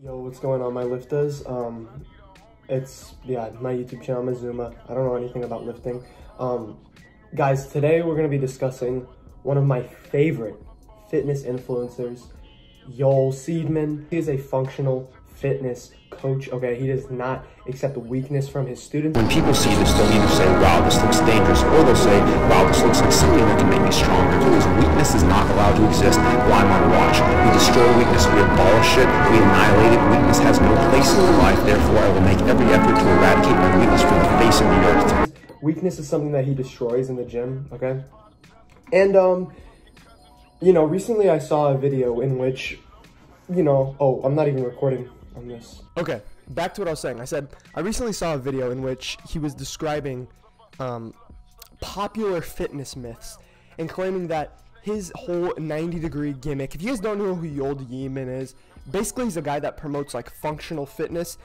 Yo, what's going on, my lifters? It's my YouTube channel, Mazuma. I don't know anything about lifting. Guys, today we're gonna be discussing one of my favorite fitness influencers, Yoel Smeedman. He is a functional fitness coach, okay? He does not accept weakness from his students. When people see this, they'll either say, wow, this looks dangerous, or they'll say, wow, this looks like something that can make me stronger. Because weakness is not allowed to exist while I'm on watch. We destroy weakness, we abolish it, we annihilate it. Weakness has no place in your life, therefore I will make every effort to eradicate my weakness from the face of the earth. Weakness is something that he destroys in the gym, okay? And, you know, recently I saw a video in which, you know, oh, I'm not even recording on this. Okay, back to what I was saying. I said, I recently saw a video in which he was describing popular fitness myths and claiming that his whole 90-degree gimmick, if you guys don't know who Yoel Smeedman is, basically he's a guy that promotes like functional fitness.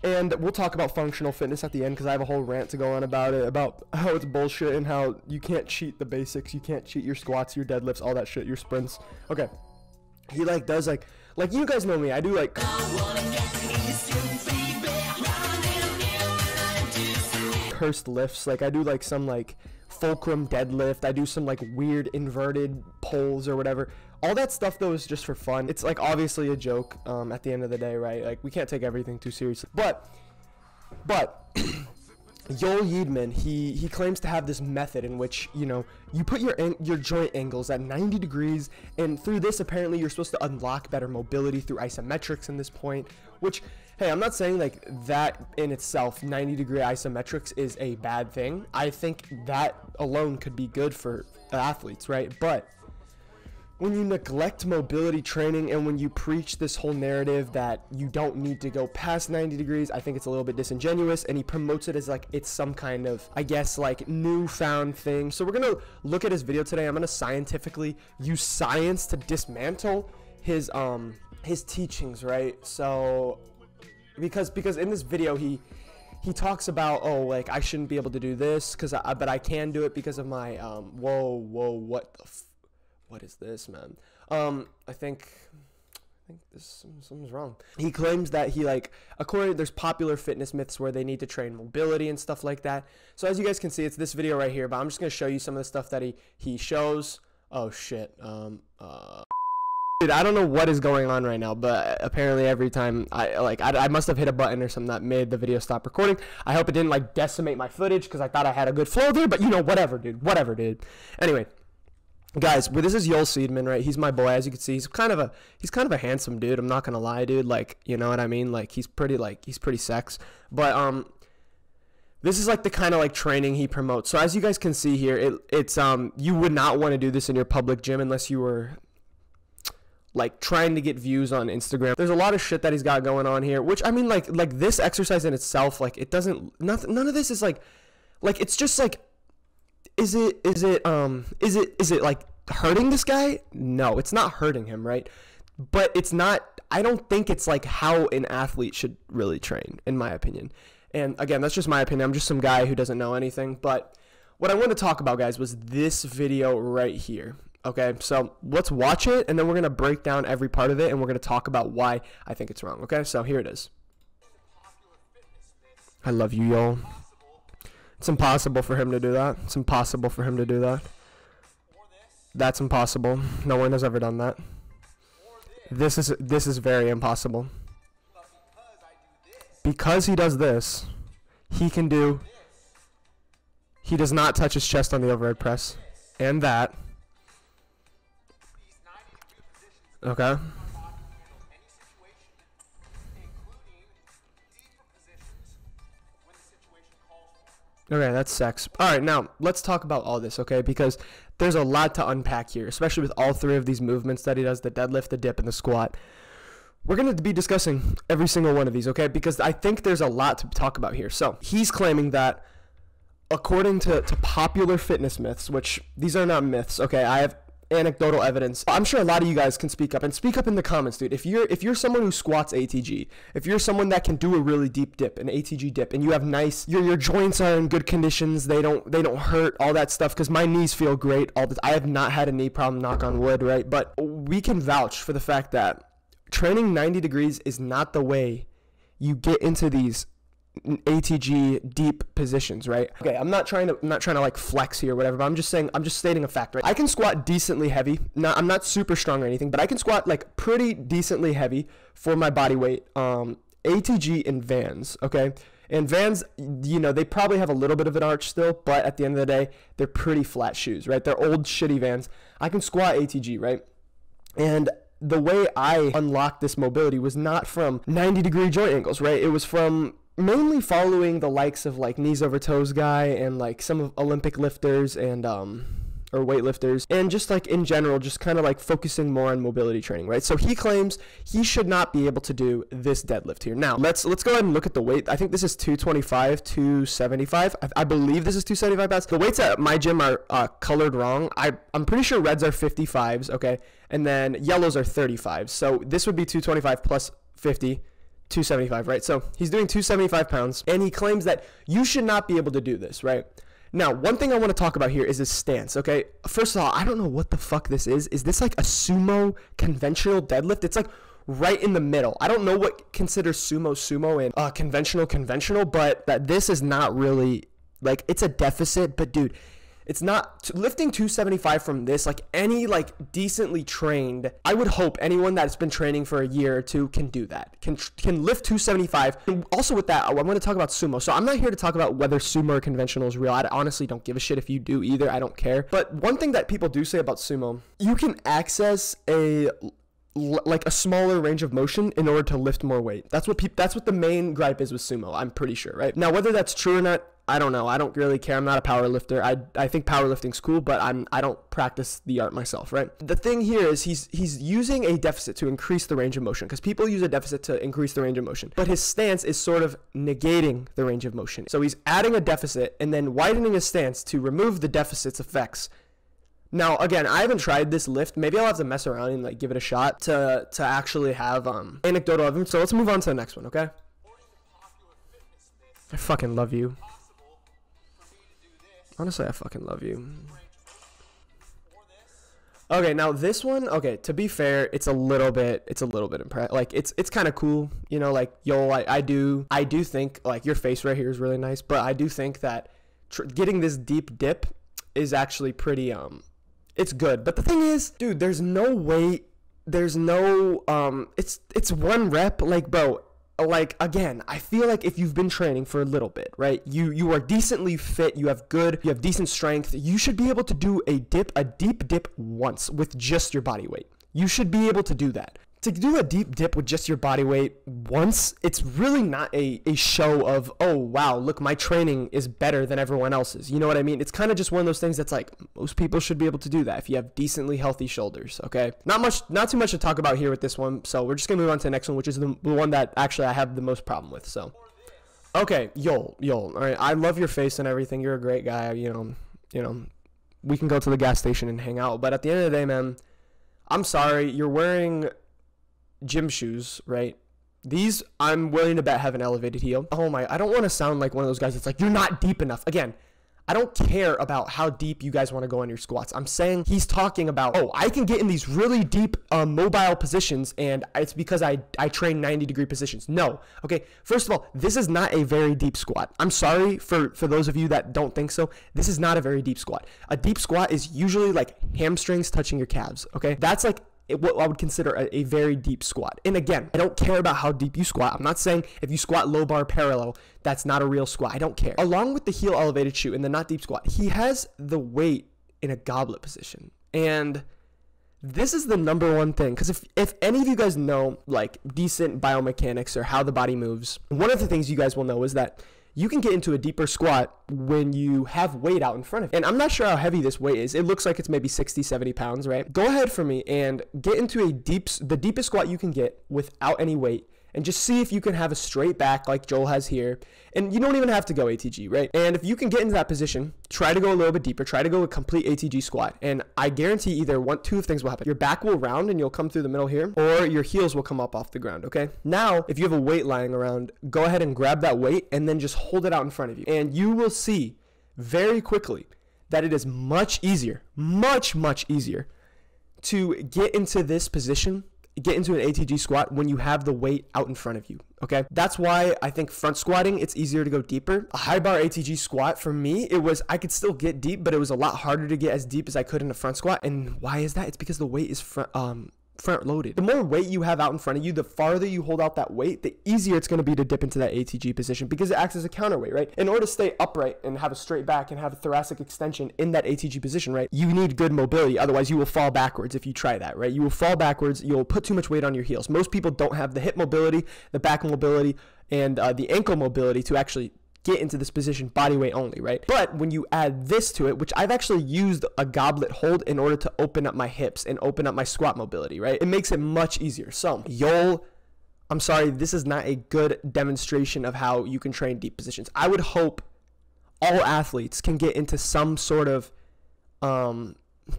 And we'll talk about functional fitness at the end because I have a whole rant to go on about it, about how it's bullshit and how you can't cheat the basics. You can't cheat your squats, your deadlifts, all that shit, your sprints. Okay. He like does like you guys know me. I do like cursed lifts. Like I do like some like fulcrum deadlift. I do some like weird inverted pulls or whatever. All that stuff though is just for fun. It's like obviously a joke at the end of the day, right? Like we can't take everything too seriously. But Yoel Smeedman, he claims to have this method in which, you know, you put your joint angles at 90 degrees, and through this apparently you're supposed to unlock better mobility through isometrics in this point, which, hey, I'm not saying like that in itself, 90-degree isometrics is a bad thing. I think that alone could be good for athletes, right? But when you neglect mobility training and when you preach this whole narrative that you don't need to go past 90 degrees, I think it's a little bit disingenuous, and he promotes it as like it's some kind of, I guess, like newfound thing. So we're gonna look at his video today. I'm gonna scientifically use science to dismantle his teachings, right? So because in this video he talks about, oh, like I shouldn't be able to do this but I can do it because of my what is this, man? I think something's wrong. He claims that he there's popular fitness myths where they need to train mobility and stuff like that. So as you guys can see, it's this video right here, but I'm just gonna show you some of the stuff that he shows. Oh shit. Dude, I don't know what is going on right now, but apparently every time I must have hit a button or something that made the video stop recording. I hope it didn't like decimate my footage because I thought I had a good flow there, but you know, whatever, dude. Anyway, guys, this is Yoel Smeedman, right? He's my boy. As you can see, he's kind of a handsome dude. I'm not gonna lie, dude. Like, you know what I mean? Like, he's pretty sex. But this is like the kind of like training he promotes. So as you guys can see here, it's you would not want to do this in your public gym unless you were like trying to get views on Instagram. There's a lot of shit that he's got going on here, which I mean, like this exercise in itself, like it doesn't, none of this is like it's just like. Is it like hurting this guy? No, it's not hurting him, right? But it's not, I don't think it's like how an athlete should really train, in my opinion. And again, that's just my opinion. I'm just some guy who doesn't know anything. But what I want to talk about, guys, was this video right here. Okay, so let's watch it, and then we're going to break down every part of it, and we're going to talk about why I think it's wrong. Okay, so here it is. I love you, Yoel. It's impossible for him to do that. It's impossible for him to do that. That's impossible. No one has ever done that. This is very impossible. Because he does this, he does not touch his chest on the overhead press. And that. Okay. Okay, that's sex. All right, now let's talk about all this, okay? Because there's a lot to unpack here, especially with all three of these movements that he does, the deadlift, the dip, and the squat. We're going to be discussing every single one of these, okay? Because I think there's a lot to talk about here. So he's claiming that according to popular fitness myths, which these are not myths, okay? I have anecdotal evidence. I'm sure a lot of you guys can speak up, and speak up in the comments, dude. If you're someone who squats ATG, if you're someone that can do a really deep dip, an ATG dip, and you have nice, your joints are in good conditions, they don't hurt, all that stuff, because my knees feel great I have not had a knee problem, knock on wood, right? But we can vouch for the fact that training 90 degrees is not the way you get into these ATG deep positions, right? Okay, I'm not trying to like flex here or whatever, but I'm just stating a fact, right? I can squat decently heavy. I'm not super strong or anything, but I can squat like pretty decently heavy for my body weight. ATG in Vans, okay? And Vans, you know, they probably have a little bit of an arch still, but at the end of the day, they're pretty flat shoes, right? They're old shitty Vans. I can squat ATG, right? And the way I unlocked this mobility was not from 90-degree joint angles, right? It was from mainly following the likes of like knees over toes guy and like some of Olympic lifters and or weightlifters, and just like in general, just kind of like focusing more on mobility training, right? So he claims he should not be able to do this deadlift here. Now let's go ahead and look at the weight. I think this is 225, 275. I believe this is 275 pounds. The weights at my gym are colored wrong. I'm pretty sure reds are 55s, okay, and then yellows are 35s. So this would be 225 plus 50. 275, right? So he's doing 275 pounds, and he claims that you should not be able to do this, right? Now, one thing I want to talk about here is his stance, okay? First of all, I don't know what the fuck this is. Is this like a sumo conventional deadlift? It's like right in the middle. I don't know what considers sumo and conventional, but that this is not really, like, it's a deficit, but dude, it's not lifting 275 from this, like any like decently trained, I would hope anyone that's been training for a year or two can do that, can lift 275. And also with that, I want to talk about sumo. So I'm not here to talk about whether sumo or conventional is real. I honestly don't give a shit if you do either. I don't care. But one thing that people do say about sumo, you can access a smaller range of motion in order to lift more weight. That's what the main gripe is with sumo, I'm pretty sure, right? Now, whether that's true or not, I don't know. I don't really care. I'm not a power lifter. I think powerlifting's cool, but I don't practice the art myself, right? The thing here is he's using a deficit to increase the range of motion, because people use a deficit to increase the range of motion, but his stance is sort of negating the range of motion. So he's adding a deficit and then widening his stance to remove the deficit's effects. Now, again, I haven't tried this lift. Maybe I'll have to mess around and like give it a shot to actually have anecdotal evidence. So let's move on to the next one, okay? I fucking love you. Honestly, I fucking love you. Okay, now this one, okay, to be fair, it's a little bit impressive. Like it's kind of cool, you know, like Yoel, I do think like your face right here is really nice, but I do think that getting this deep dip is actually pretty it's good. But the thing is, dude, there's no weight, there's no it's one rep, like, bro. Like, again, I feel like if you've been training for a little bit, right, you are decently fit, you have decent strength, you should be able to do a deep dip once with just your body weight. You should be able to do that. To do a deep dip with just your body weight once, it's really not a show of, oh, wow, look, my training is better than everyone else's. You know what I mean? It's kind of just one of those things that's like, most people should be able to do that if you have decently healthy shoulders, okay? Not too much to talk about here with this one, so we're just going to move on to the next one, which is the one that actually I have the most problem with, so. Okay, Yoel, all right, I love your face and everything. You're a great guy, you know, we can go to the gas station and hang out, but at the end of the day, man, I'm sorry, you're wearing gym shoes, right? These, I'm willing to bet, have an elevated heel. Oh my, I don't want to sound like one of those guys that's like, you're not deep enough. Again, I don't care about how deep you guys want to go on your squats. I'm saying he's talking about, oh, I can get in these really deep mobile positions, and it's because I train 90-degree positions. No. Okay, first of all, this is not a very deep squat. I'm sorry for those of you that don't think so. This is not a very deep squat. A deep squat is usually like hamstrings touching your calves, okay? That's like what I would consider a very deep squat. And again, I don't care about how deep you squat. I'm not saying if you squat low bar parallel, that's not a real squat. I don't care. Along with the heel elevated shoe and the not deep squat, he has the weight in a goblet position. And this is the number one thing, because if any of you guys know like decent biomechanics or how the body moves, one of the things you guys will know is that you can get into a deeper squat when you have weight out in front of you. And I'm not sure how heavy this weight is. It looks like it's maybe 60, 70 pounds, right? Go ahead for me and get into the deepest squat you can get without any weight, and just see if you can have a straight back like Joel has here. And you don't even have to go ATG, right? And if you can get into that position, try to go a little bit deeper, try to go a complete ATG squat. And I guarantee either two things will happen. Your back will round and you'll come through the middle here, or your heels will come up off the ground, okay? Now, if you have a weight lying around, go ahead and grab that weight and then just hold it out in front of you. And you will see very quickly that it is much easier, much easier to get into this position get into an ATG squat when you have the weight out in front of you, okay? That's why I think front squatting, it's easier to go deeper. A high bar ATG squat, for me, I could still get deep, but it was a lot harder to get as deep as I could in a front squat. And why is that? It's because the weight is front loaded. The more weight you have out in front of you, the farther you hold out that weight, the easier it's going to be to dip into that ATG position because it acts as a counterweight, right? In order to stay upright and have a straight back and have a thoracic extension in that ATG position, right, you need good mobility. Otherwise, you will fall backwards if you try that, right? You will fall backwards. You'll put too much weight on your heels. Most people don't have the hip mobility, the back mobility, and the ankle mobility to actually get into this position body weight only, right? But when you add this to it, which I've actually used a goblet hold in order to open up my hips and open up my squat mobility, right? It makes it much easier. So Yoel, I'm sorry, this is not a good demonstration of how you can train deep positions. I would hope all athletes can get into some sort of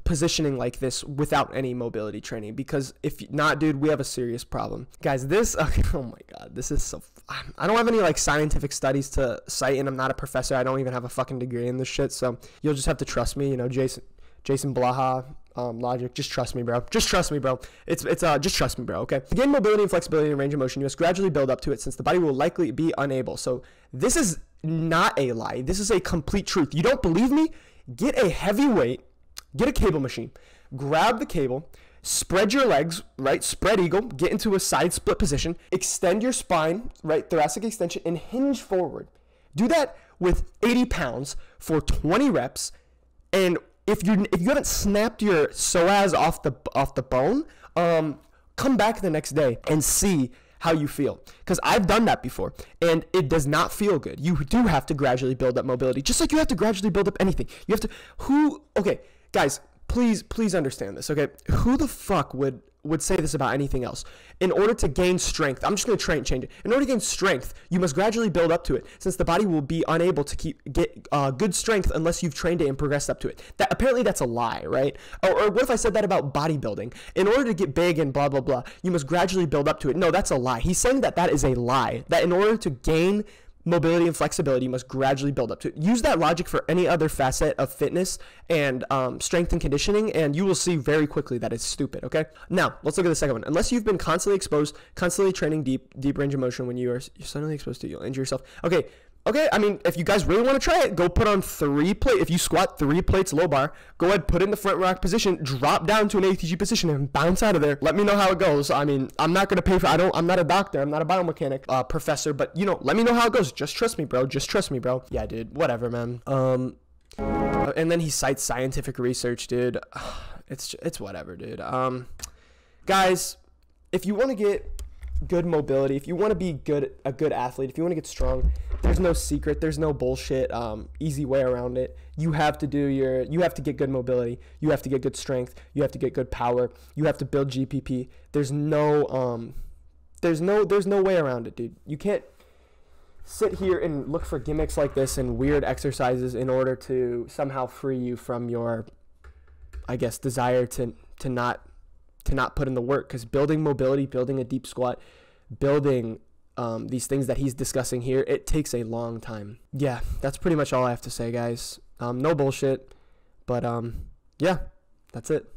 positioning like this without any mobility training, because if not, dude, we have a serious problem. Guys, this, oh my God, this is so, I don't have any like scientific studies to cite, and I'm not a professor. I don't even have a fucking degree in this shit, so you'll just have to trust me, you know, Jason Blaha, logic, just trust me, bro. Just trust me, bro. Just trust me, bro, okay? To gain mobility and flexibility and range of motion, you must gradually build up to it since the body will likely be unable. So this is not a lie. This is a complete truth. You don't believe me? Get a heavy weight, get a cable machine, grab the cable, spread your legs, right? Spread eagle, get into a side split position, extend your spine, right? Thoracic extension, and hinge forward. Do that with 80 pounds for 20 reps. And if you haven't snapped your psoas off the bone, come back the next day and see how you feel, because I've done that before and it does not feel good. You do have to gradually build up mobility, just like you have to gradually build up anything. You have to, okay, guys, please understand this, okay? Who the fuck would say this about anything else? In order to gain strength, I'm just going to change it. In order to gain strength, you must gradually build up to it, since the body will be unable to get good strength unless you've trained it and progressed up to it. Apparently that's a lie, right? Or what if I said that about bodybuilding? In order to get big and blah, blah, blah, you must gradually build up to it. No, that's a lie. He's saying that is a lie, that in order to gain mobility and flexibility, you must gradually build up to it. Use that logic for any other facet of fitness and strength and conditioning, and you will see very quickly that it's stupid, okay? Now, let's look at the second one. Unless you've been constantly exposed, constantly training deep range of motion, when you're suddenly exposed to it, you'll injure yourself. Okay, I mean, if you guys really want to try it, go put on 3 plates. If you squat 3 plates low bar, go ahead, put it in the front rack position, drop down to an ATG position, and bounce out of there. Let me know how it goes. I mean, I'm not going to pay for, I'm not a doctor, I'm not a biomechanic professor, but, you know, let me know how it goes. Just trust me, bro. Just trust me, bro. Yeah, dude, whatever, man. And then he cites scientific research, dude. It's whatever, dude. Guys, if you want to get good mobility, if you want to be a good athlete, if you want to get strong, there's no secret, there's no bullshit easy way around it. You have to get good mobility, you have to get good strength, you have to get good power, you have to build GPP. There's no way around it, dude. You can't sit here and look for gimmicks like this and weird exercises in order to somehow free you from your, I guess, desire to not put in the work. Because building mobility, building a deep squat, building these things that he's discussing here, it takes a long time. Yeah, that's pretty much all I have to say, guys. No bullshit, but yeah, that's it.